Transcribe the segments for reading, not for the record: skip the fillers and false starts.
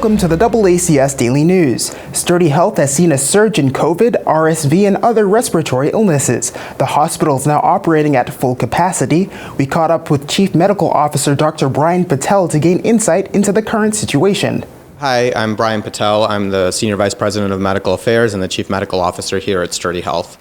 Welcome to the DoubleACS Daily News. Sturdy Health has seen a surge in COVID, RSV, and other respiratory illnesses. The hospital is now operating at full capacity. We caught up with Chief Medical Officer Dr. Brian Patel to gain insight into the current situation. Hi, I'm Brian Patel. I'm the Senior Vice President of Medical Affairs and the Chief Medical Officer here at Sturdy Health.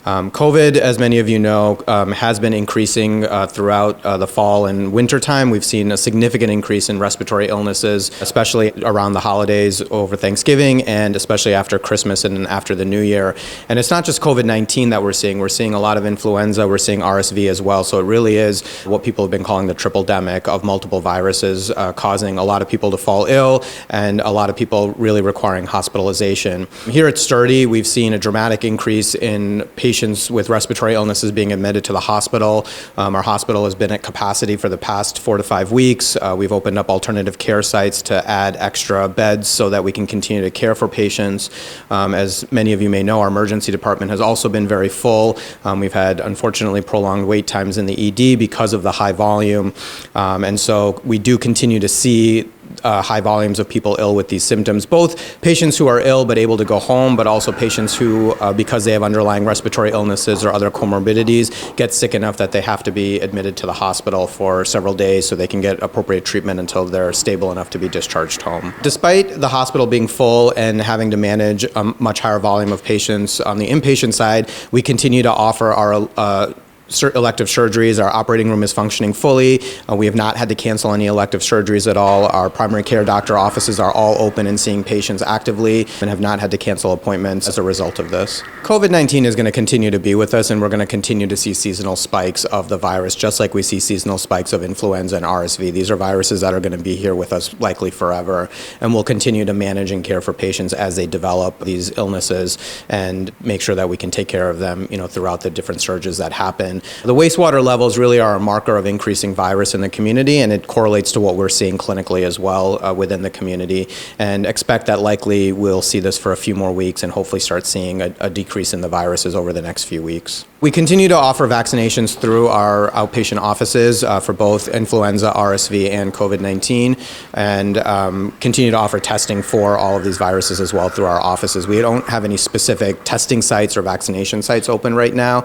COVID, as many of you know, has been increasing throughout the fall and winter time. We've seen a significant increase in respiratory illnesses, especially around the holidays over Thanksgiving and especially after Christmas and after the New Year. And it's not just COVID-19 that we're seeing. We're seeing a lot of influenza. We're seeing RSV as well. So it really is what people have been calling the triple-demic of multiple viruses causing a lot of people to fall ill and a lot of people really requiring hospitalization. Here at Sturdy, we've seen a dramatic increase in patients with respiratory illnesses being admitted to the hospital. Our hospital has been at capacity for the past 4 to 5 weeks. We've opened up alternative care sites to add extra beds so that we can continue to care for patients. As many of you may know, our emergency department has also been very full. We've had, unfortunately, prolonged wait times in the ED because of the high volume. And so we do continue to see high volumes of people ill with these symptoms, both patients who are ill but able to go home, but also patients who, because they have underlying respiratory illnesses or other comorbidities, get sick enough that they have to be admitted to the hospital for several days so they can get appropriate treatment until they're stable enough to be discharged home. Despite the hospital being full and having to manage a much higher volume of patients, on the inpatient side, we continue to offer our elective surgeries. Our operating room is functioning fully. We have not had to cancel any elective surgeries at all. Our primary care doctor offices are all open and seeing patients actively and have not had to cancel appointments as a result of this. COVID-19 is going to continue to be with us, and we're going to continue to see seasonal spikes of the virus, just like we see seasonal spikes of influenza and RSV. These are viruses that are going to be here with us likely forever, and we'll continue to manage and care for patients as they develop these illnesses and make sure that we can take care of them, throughout the different surges that happen. The wastewater levels really are a marker of increasing virus in the community, and it correlates to what we're seeing clinically as well within the community. And expect that likely we'll see this for a few more weeks and hopefully start seeing a decrease in the viruses over the next few weeks. We continue to offer vaccinations through our outpatient offices for both influenza, RSV, and COVID-19, and continue to offer testing for all of these viruses as well through our offices. We don't have any specific testing sites or vaccination sites open right now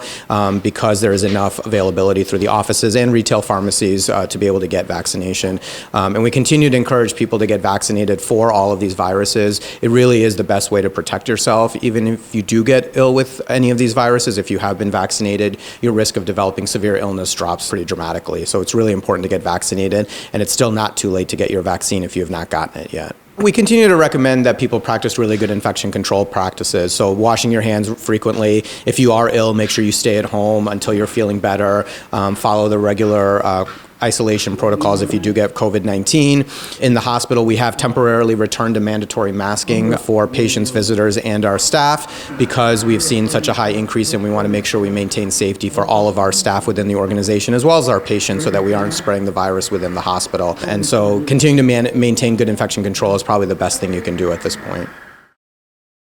because there is enough availability through the offices and retail pharmacies to be able to get vaccination. And we continue to encourage people to get vaccinated for all of these viruses. It really is the best way to protect yourself. Even if you do get ill with any of these viruses, if you have been vaccinated, your risk of developing severe illness drops pretty dramatically. So it's really important to get vaccinated, and it's still not too late to get your vaccine if you have not gotten it yet. We continue to recommend that people practice really good infection control practices. So washing your hands frequently. If you are ill, make sure you stay at home until you're feeling better. Follow the regular isolation protocols if you do get COVID-19. In the hospital, we have temporarily returned to mandatory masking for patients, visitors, and our staff because we've seen such a high increase, and we want to make sure we maintain safety for all of our staff within the organization as well as our patients so that we aren't spreading the virus within the hospital. And so continuing to maintain good infection control is probably the best thing you can do at this point.